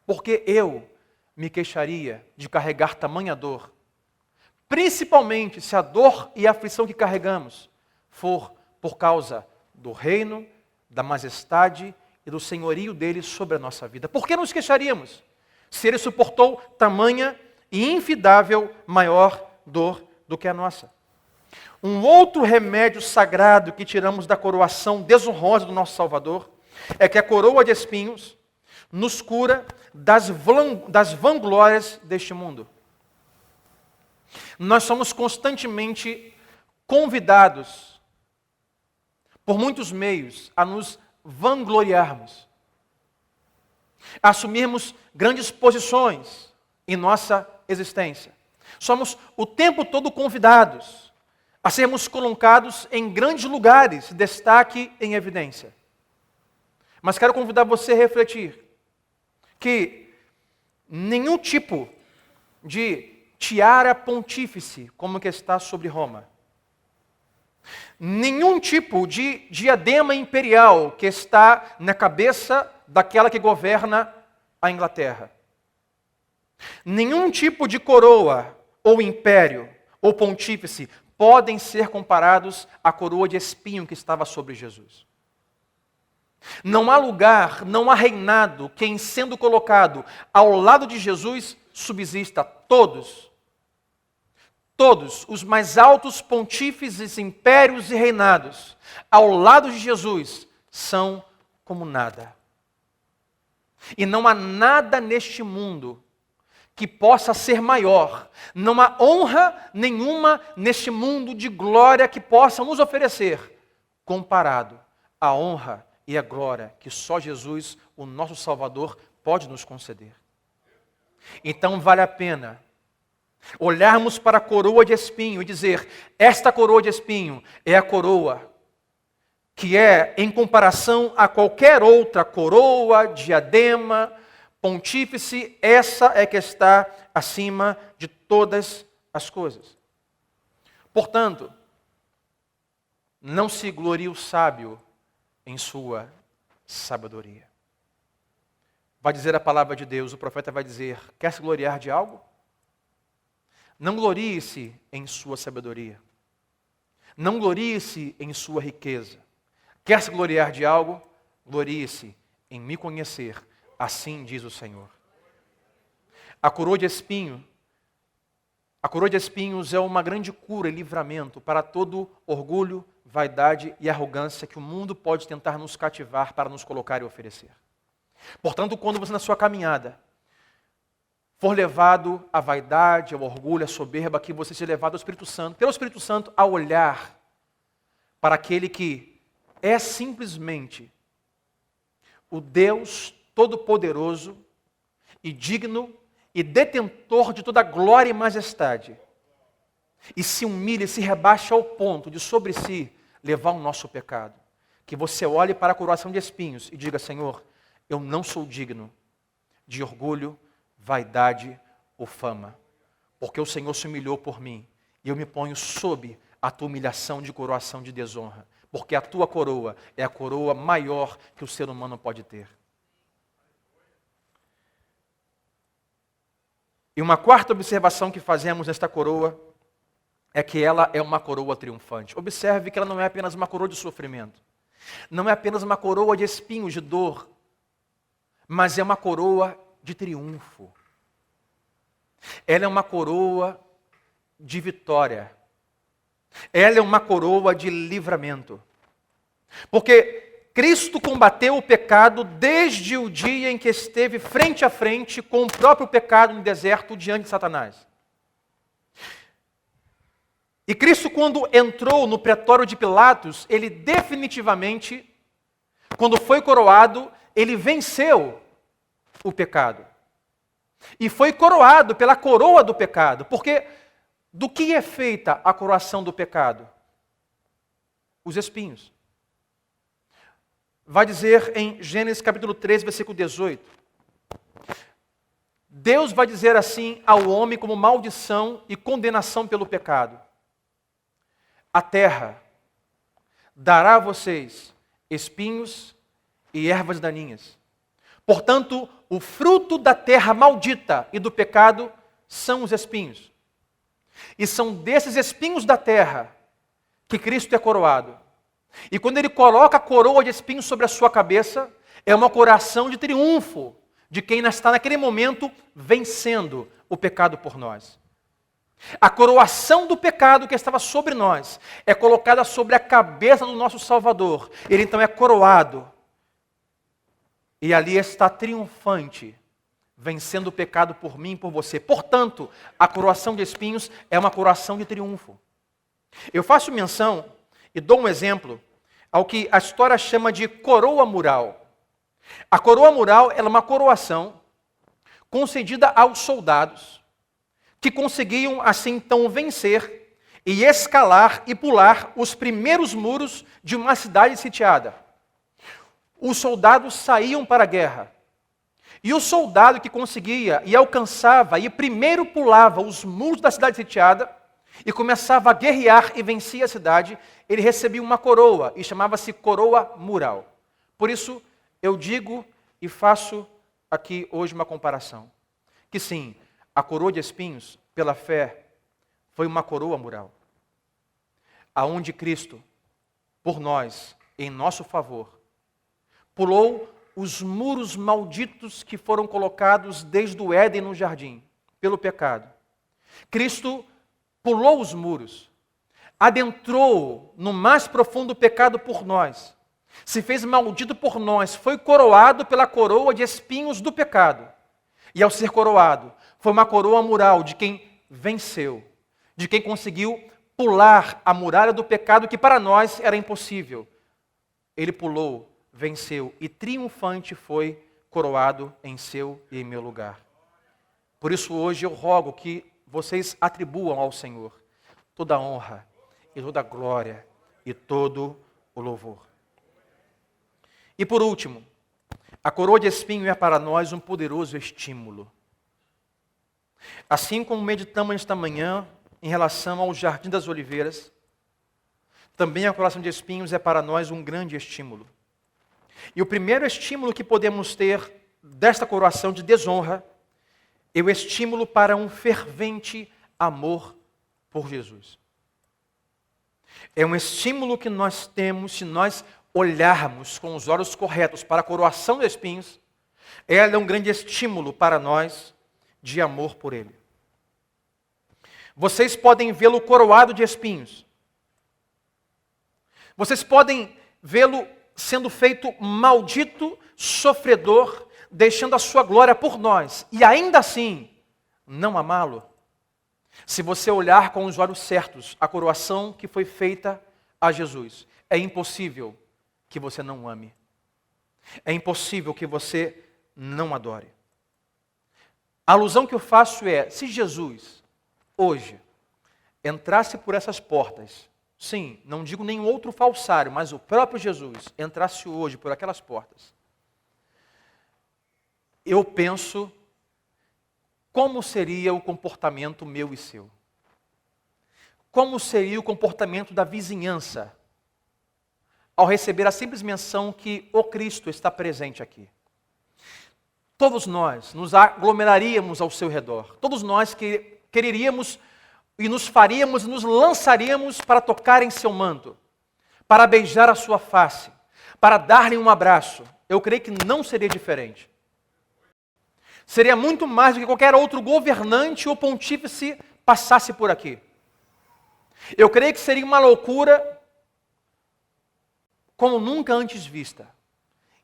Porque eu me queixaria de carregar tamanha dor, principalmente se a dor e a aflição que carregamos for por causa do reino, da majestade e do senhorio dele sobre a nossa vida. Por que nos queixaríamos se ele suportou tamanha e infidável maior dor do que a nossa? Um outro remédio sagrado que tiramos da coroação desonrosa do nosso Salvador é que a coroa de espinhos nos cura das vanglórias deste mundo. Nós somos constantemente convidados, por muitos meios, a nos vangloriarmos, a assumirmos grandes posições em nossa existência. Somos o tempo todo convidados a sermos colocados em grandes lugares, destaque em evidência. Mas quero convidar você a refletir que nenhum tipo de tiara pontífice, como que está sobre Roma, nenhum tipo de diadema imperial que está na cabeça daquela que governa a Inglaterra, nenhum tipo de coroa ou império ou pontífice podem ser comparados à coroa de espinho que estava sobre Jesus. Não há lugar, não há reinado que, em sendo colocado ao lado de Jesus, subsista. Todos os mais altos pontífices, impérios e reinados, ao lado de Jesus, são como nada. E não há nada neste mundo que possa ser maior. Não há honra nenhuma neste mundo de glória que possa nos oferecer, comparado à honra e a glória que só Jesus, o nosso Salvador, pode nos conceder. Então vale a pena olharmos para a coroa de espinho e dizer: esta coroa de espinho é a coroa que é, em comparação a qualquer outra coroa, diadema, pontífice, essa é que está acima de todas as coisas. Portanto, não se glorie o sábio em sua sabedoria. Vai dizer a palavra de Deus, o profeta vai dizer: quer se gloriar de algo? Não glorie-se em sua sabedoria. Não glorie-se em sua riqueza. Quer se gloriar de algo? Glorie-se em me conhecer. Assim diz o Senhor. A coroa de espinho A coroa de espinhos é uma grande cura e livramento para todo orgulho, vaidade e arrogância que o mundo pode tentar nos cativar para nos colocar e oferecer. Portanto, quando você na sua caminhada for levado à vaidade, ao orgulho, à soberba, que você seja levado ao Espírito Santo, pelo Espírito Santo, a olhar para aquele que é simplesmente o Deus Todo-Poderoso e digno e detentor de toda glória e majestade, e se humilha e se rebaixa ao ponto de sobre si levar o nosso pecado. Que você olhe para a coroação de espinhos e diga: Senhor, eu não sou digno de orgulho, vaidade ou fama, porque o Senhor se humilhou por mim, e eu me ponho sob a tua humilhação de coroação de desonra, porque a tua coroa é a coroa maior que o ser humano pode ter. E uma quarta observação que fazemos nesta coroa é que ela é uma coroa triunfante. Observe que ela não é apenas uma coroa de sofrimento, não é apenas uma coroa de espinhos, de dor, mas é uma coroa de triunfo. Ela é uma coroa de vitória. Ela é uma coroa de livramento. Porque Cristo combateu o pecado desde o dia em que esteve frente a frente com o próprio pecado no deserto diante de Satanás. E Cristo, quando entrou no pretório de Pilatos, ele definitivamente, quando foi coroado, ele venceu o pecado. E foi coroado pela coroa do pecado. Porque do que é feita a coroação do pecado? Os espinhos. Vai dizer em Gênesis capítulo 3, versículo 18. Deus vai dizer assim ao homem como maldição e condenação pelo pecado: a terra dará a vocês espinhos e ervas daninhas. Portanto, o fruto da terra maldita e do pecado são os espinhos. E são desses espinhos da terra que Cristo é coroado. E quando ele coloca a coroa de espinhos sobre a sua cabeça, é uma coroação de triunfo de quem está naquele momento vencendo o pecado por nós. A coroação do pecado que estava sobre nós é colocada sobre a cabeça do nosso Salvador. Ele então é coroado. E ali está triunfante, vencendo o pecado por mim e por você. Portanto, a coroação de espinhos é uma coroação de triunfo. Eu faço menção e dou um exemplo ao que a história chama de coroa mural. A coroa mural é uma coroação concedida aos soldados que conseguiam assim então vencer e escalar e pular os primeiros muros de uma cidade sitiada. Os soldados saíam para a guerra. E o soldado que conseguia e alcançava e primeiro pulava os muros da cidade sitiada e começava a guerrear e vencia a cidade, ele recebia uma coroa e chamava-se coroa mural. Por isso, eu digo e faço aqui hoje uma comparação. Que sim, a coroa de espinhos, pela fé, foi uma coroa mural. Aonde Cristo, por nós, em nosso favor, pulou os muros malditos que foram colocados desde o Éden no jardim, pelo pecado. Cristo pulou os muros, adentrou no mais profundo pecado por nós, se fez maldito por nós, foi coroado pela coroa de espinhos do pecado. E ao ser coroado, foi uma coroa mural de quem venceu, de quem conseguiu pular a muralha do pecado que para nós era impossível. Ele pulou, venceu e triunfante foi coroado em seu e em meu lugar. Por isso hoje eu rogo que vocês atribuam ao Senhor toda a honra e toda a glória e todo o louvor. E por último, a coroa de espinho é para nós um poderoso estímulo. Assim como meditamos esta manhã em relação ao Jardim das Oliveiras, também a coroação de espinhos é para nós um grande estímulo. E o primeiro estímulo que podemos ter desta coroação de desonra é o estímulo para um fervente amor por Jesus. É um estímulo que nós temos se nós olharmos com os olhos corretos para a coroação de espinhos. Ela é um grande estímulo para nós de amor por Ele. Vocês podem vê-lo coroado de espinhos. Vocês podem vê-lo sendo feito maldito, sofredor, deixando a sua glória por nós, e ainda assim não amá-lo. Se você olhar com os olhos certos a coroação que foi feita a Jesus, é impossível que você não ame. É impossível que você não adore. A alusão que eu faço é, se Jesus, hoje, entrasse por essas portas, sim, não digo nenhum outro falsário, mas o próprio Jesus entrasse hoje por aquelas portas, eu penso como seria o comportamento meu e seu. Como seria o comportamento da vizinhança ao receber a simples menção que o Cristo está presente aqui. Todos nós nos aglomeraríamos ao seu redor. Todos nós que quereríamos e nos faríamos, nos lançaríamos para tocar em seu manto, para beijar a sua face, para dar-lhe um abraço. Eu creio que não seria diferente. Seria muito mais do que qualquer outro governante ou pontífice passasse por aqui. Eu creio que seria uma loucura como nunca antes vista.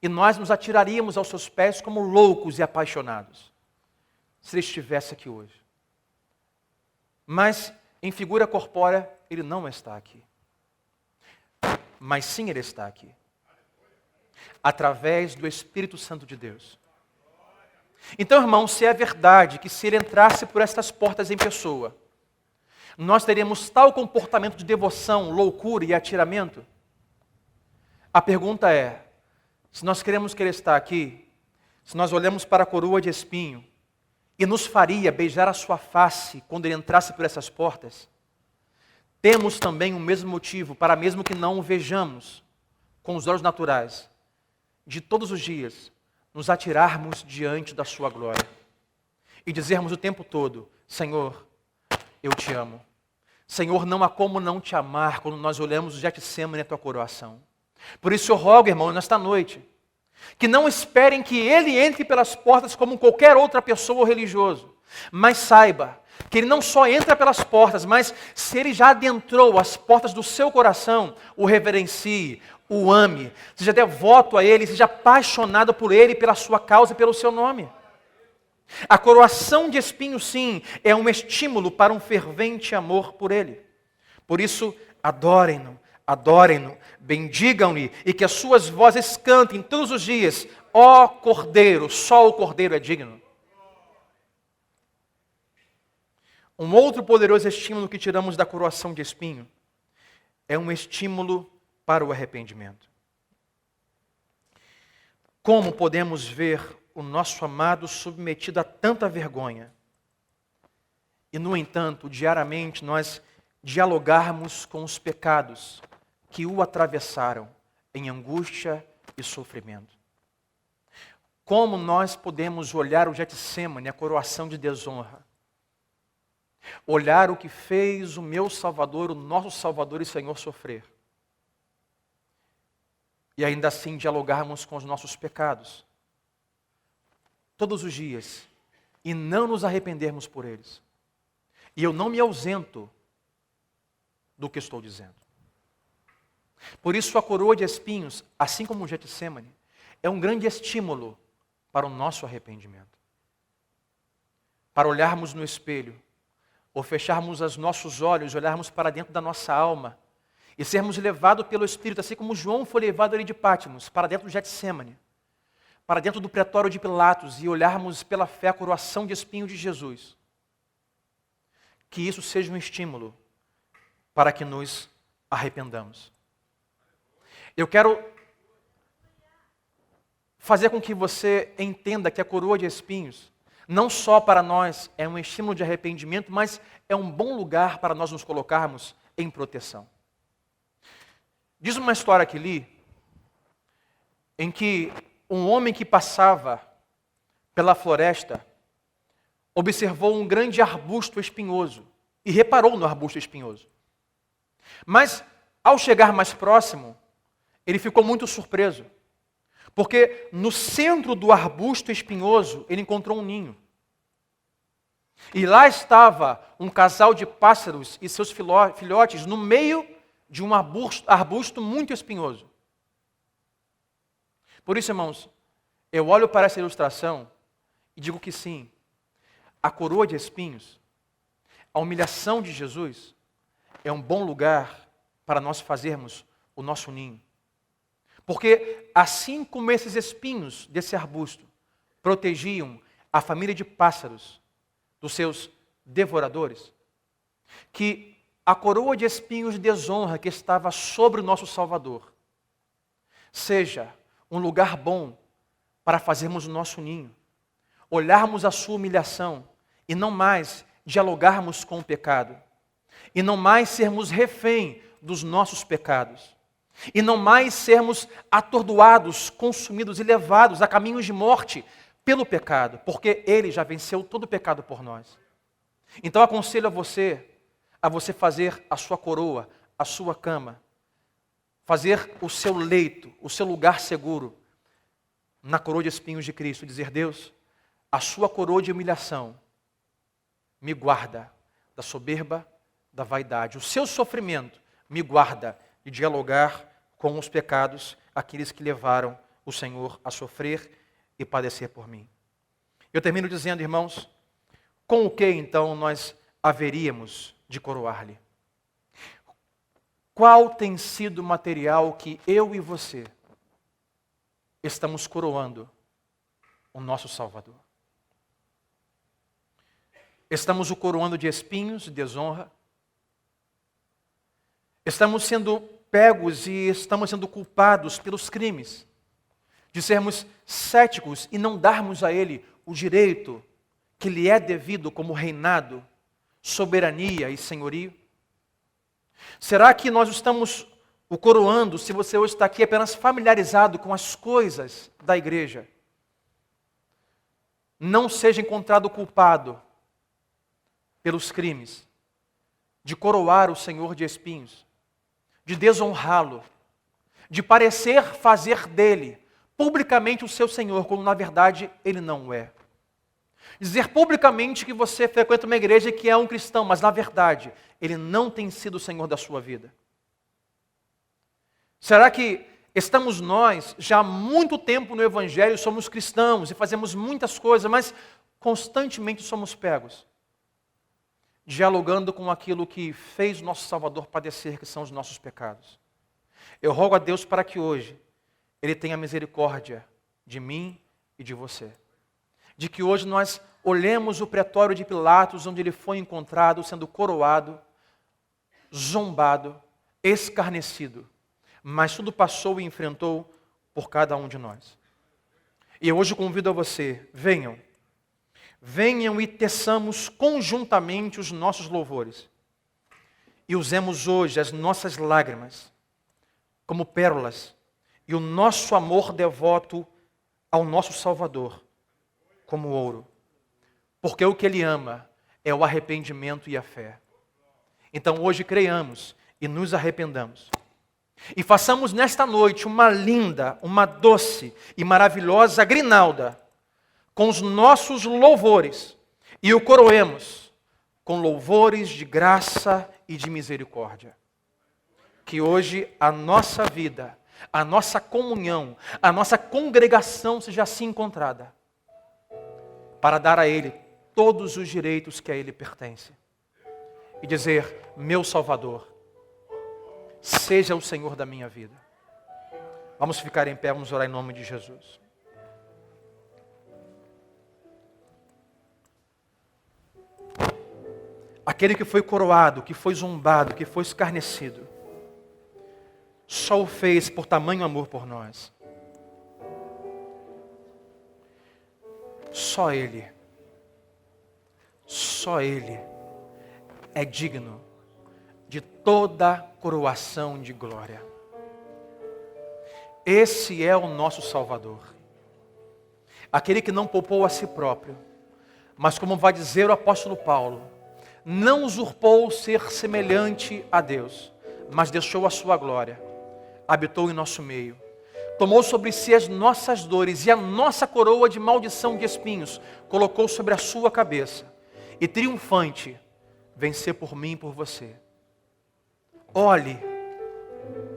E nós nos atiraríamos aos seus pés como loucos e apaixonados, se ele estivesse aqui hoje. Mas, em figura corpórea, ele não está aqui. Mas sim, ele está aqui. Através do Espírito Santo de Deus. Então, irmão, se é verdade que se ele entrasse por estas portas em pessoa, nós teríamos tal comportamento de devoção, loucura e atiramento? A pergunta é, se nós queremos que ele está aqui, se nós olhamos para a coroa de espinho, e nos faria beijar a sua face quando ele entrasse por essas portas, temos também o mesmo motivo para, mesmo que não o vejamos com os olhos naturais, de todos os dias, nos atirarmos diante da sua glória e dizermos o tempo todo, Senhor, eu te amo. Senhor, não há como não te amar quando nós olhamos o Getsemane e a tua coroação. Por isso eu rogo, irmão, nesta noite, que não esperem que ele entre pelas portas como qualquer outra pessoa ou religioso, mas saiba que ele não só entra pelas portas, mas se ele já adentrou as portas do seu coração, o reverencie, o ame, seja devoto a ele, seja apaixonado por ele, pela sua causa e pelo seu nome. A coroação de espinho, sim, é um estímulo para um fervente amor por ele. Por isso, adorem-no, adorem-no, bendigam-lhe e que as suas vozes cantem todos os dias, ó Cordeiro, só o Cordeiro é digno. Um outro poderoso estímulo que tiramos da coroação de espinho é um estímulo para o arrependimento. Como podemos ver o nosso amado submetido a tanta vergonha e, no entanto, diariamente nós dialogarmos com os pecados que o atravessaram em angústia e sofrimento? Como nós podemos olhar o Getsemane, a coroação de desonra, olhar o que fez o meu Salvador, o nosso Salvador e Senhor sofrer, e ainda assim dialogarmos com os nossos pecados todos os dias e não nos arrependermos por eles? E eu não me ausento do que estou dizendo. Por isso a coroa de espinhos, assim como o Getsemane, é um grande estímulo para o nosso arrependimento. Para olharmos no espelho, ou fecharmos os nossos olhos, olharmos para dentro da nossa alma, e sermos levados pelo Espírito, assim como João foi levado ali de Patmos, para dentro do Getsemane, para dentro do pretório de Pilatos, e olharmos pela fé a coroação de espinho de Jesus. Que isso seja um estímulo para que nos arrependamos. Eu quero fazer com que você entenda que a coroa de espinhos, não só para nós é um estímulo de arrependimento, mas é um bom lugar para nós nos colocarmos em proteção. Diz uma história que li, em que um homem que passava pela floresta observou um grande arbusto espinhoso e reparou no arbusto espinhoso. Mas, ao chegar mais próximo, ele ficou muito surpreso, porque no centro do arbusto espinhoso ele encontrou um ninho. E lá estava um casal de pássaros e seus filhotes no meio de um arbusto muito espinhoso. Por isso, irmãos, eu olho para essa ilustração e digo que sim, a coroa de espinhos, a humilhação de Jesus, é um bom lugar para nós fazermos o nosso ninho. Porque assim como esses espinhos desse arbusto protegiam a família de pássaros dos seus devoradores, que a coroa de espinhos de desonra que estava sobre o nosso Salvador seja um lugar bom para fazermos o nosso ninho, olharmos a sua humilhação e não mais dialogarmos com o pecado, e não mais sermos refém dos nossos pecados, e não mais sermos atordoados, consumidos e levados a caminhos de morte pelo pecado, porque Ele já venceu todo o pecado por nós. Então aconselho a você fazer a sua coroa, a sua cama, fazer o seu leito, o seu lugar seguro na coroa de espinhos de Cristo, dizer: Deus, a sua coroa de humilhação me guarda da soberba, da vaidade. O seu sofrimento me guarda de dialogar com os pecados, aqueles que levaram o Senhor a sofrer e padecer por mim. Eu termino dizendo, irmãos, com o que então nós haveríamos de coroar-lhe? Qual tem sido o material que eu e você estamos coroando o nosso Salvador? Estamos o coroando de espinhos, de desonra? Estamos sendo pegos e estamos sendo culpados pelos crimes, de sermos céticos e não darmos a Ele o direito que lhe é devido como reinado, soberania e senhorio? Será que nós estamos o coroando se você hoje está aqui apenas familiarizado com as coisas da igreja? Não seja encontrado culpado pelos crimes, de coroar o Senhor de espinhos, de desonrá-lo, de parecer fazer dele publicamente o seu Senhor, quando na verdade ele não é. Dizer publicamente que você frequenta uma igreja que é um cristão, mas na verdade ele não tem sido o Senhor da sua vida. Será que estamos nós já há muito tempo no Evangelho, somos cristãos e fazemos muitas coisas, mas constantemente somos pegos dialogando com aquilo que fez o nosso Salvador padecer, que são os nossos pecados? Eu rogo a Deus para que hoje Ele tenha misericórdia de mim e de você. De que hoje nós olhemos o pretório de Pilatos, onde Ele foi encontrado sendo coroado, zombado, escarnecido. Mas tudo passou e enfrentou por cada um de nós. E eu hoje convido a você, venham e teçamos conjuntamente os nossos louvores. E usemos hoje as nossas lágrimas como pérolas e o nosso amor devoto ao nosso Salvador como ouro. Porque o que Ele ama é o arrependimento e a fé. Então hoje creiamos e nos arrependamos. E façamos nesta noite uma linda, uma doce e maravilhosa grinalda com os nossos louvores e o coroemos com louvores de graça e de misericórdia. Que hoje a nossa vida, a nossa comunhão, a nossa congregação seja assim encontrada para dar a Ele todos os direitos que a Ele pertencem e dizer: meu Salvador, seja o Senhor da minha vida. Vamos ficar em pé, vamos orar em nome de Jesus. Aquele que foi coroado, que foi zombado, que foi escarnecido, só o fez por tamanho amor por nós. Só Ele é digno de toda coroação de glória. Esse é o nosso Salvador. Aquele que não poupou a si próprio, mas como vai dizer o apóstolo Paulo, não usurpou ser semelhante a Deus, mas deixou a sua glória, habitou em nosso meio, tomou sobre si as nossas dores e a nossa coroa de maldição de espinhos, colocou sobre a sua cabeça, e triunfante vencer por mim e por você. Olhe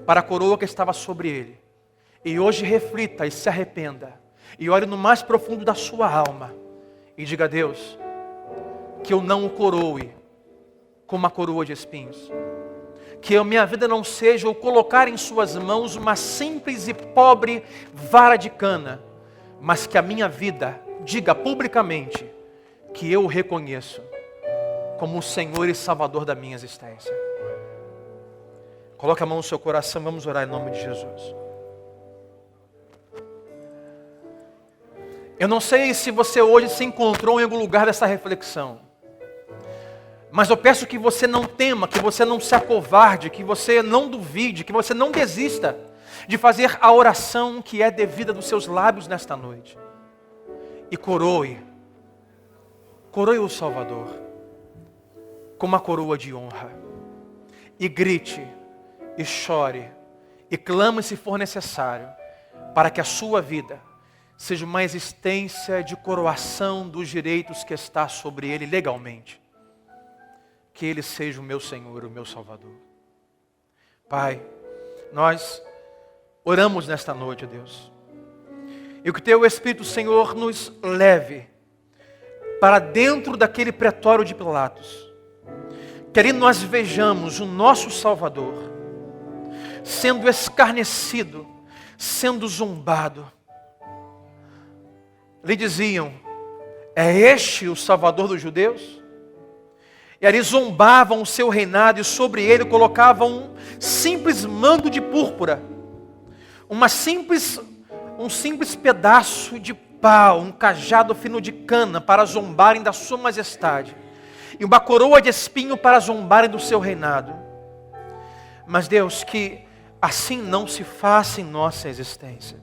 para a coroa que estava sobre ele, e hoje reflita e se arrependa, e olhe no mais profundo da sua alma, e diga a Deus, que eu não o coroe com uma coroa de espinhos, que a minha vida não seja o colocar em suas mãos uma simples e pobre vara de cana, mas que a minha vida diga publicamente que eu o reconheço como o Senhor e Salvador da minha existência. Coloque a mão no seu coração, vamos orar em nome de Jesus. Eu não sei se você hoje se encontrou em algum lugar dessa reflexão, mas eu peço que você não tema, que você não se acovarde, que você não duvide, que você não desista de fazer a oração que é devida dos seus lábios nesta noite. E coroe o Salvador com uma coroa de honra. E grite, e chore, e clame se for necessário, para que a sua vida seja uma existência de coroação dos direitos que está sobre ele legalmente. Que ele seja o meu Senhor, o meu Salvador. Pai, nós oramos nesta noite, Deus. E que o Teu Espírito, Senhor, nos leve para dentro daquele pretório de Pilatos. Que ali nós vejamos o nosso Salvador sendo escarnecido, sendo zombado. Lhe diziam, é este o Salvador dos judeus? E ali zombavam o seu reinado e sobre ele colocavam um simples manto de púrpura. Um simples pedaço de pau, um cajado fino de cana para zombarem da sua majestade. E uma coroa de espinho para zombarem do seu reinado. Mas Deus, que assim não se faça em nossa existência.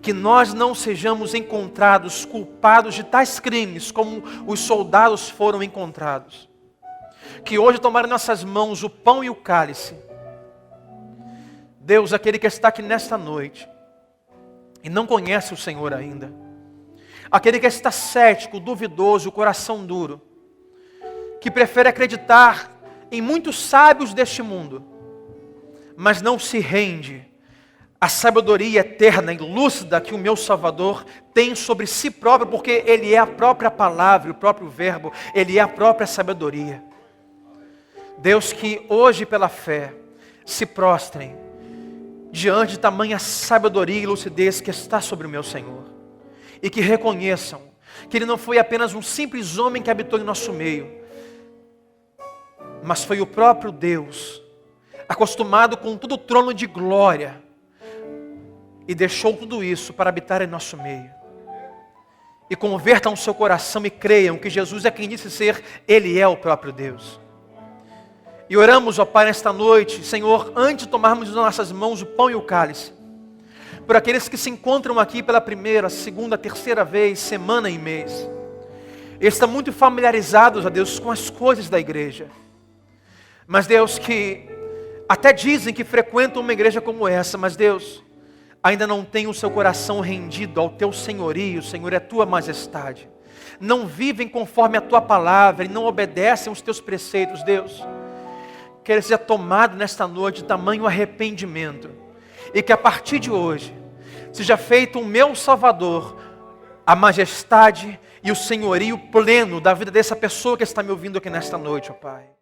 Que nós não sejamos encontrados culpados de tais crimes como os soldados foram encontrados. Que hoje tomarem em nossas mãos o pão e o cálice. Deus, aquele que está aqui nesta noite e não conhece o Senhor ainda. Aquele que está cético, duvidoso, o coração duro. Que prefere acreditar em muitos sábios deste mundo, mas não se rende à sabedoria eterna e lúcida que o meu Salvador tem sobre si próprio, porque Ele é a própria palavra, o próprio verbo, Ele é a própria sabedoria. Deus, que hoje pela fé se prostrem diante de tamanha sabedoria e lucidez que está sobre o meu Senhor. E que reconheçam que Ele não foi apenas um simples homem que habitou em nosso meio, mas foi o próprio Deus, acostumado com todo o trono de glória, e deixou tudo isso para habitar em nosso meio. E convertam o seu coração e creiam que Jesus é quem disse ser, Ele é o próprio Deus. E oramos, ó Pai, nesta noite, Senhor, antes de tomarmos em nossas mãos o pão e o cálice, por aqueles que se encontram aqui pela primeira, segunda, terceira vez, semana e mês. Eles estão muito familiarizados, ó Deus, com as coisas da igreja. Mas Deus, que até dizem que frequentam uma igreja como essa, mas Deus, ainda não tem o seu coração rendido ao Teu senhorio, Senhor, é a Tua majestade. Não vivem conforme a Tua palavra e não obedecem os Teus preceitos, Deus. Que Ele seja tomado nesta noite de tamanho arrependimento. E que a partir de hoje, seja feito o meu Salvador, a majestade e o senhorio pleno da vida dessa pessoa que está me ouvindo aqui nesta noite, ó Pai.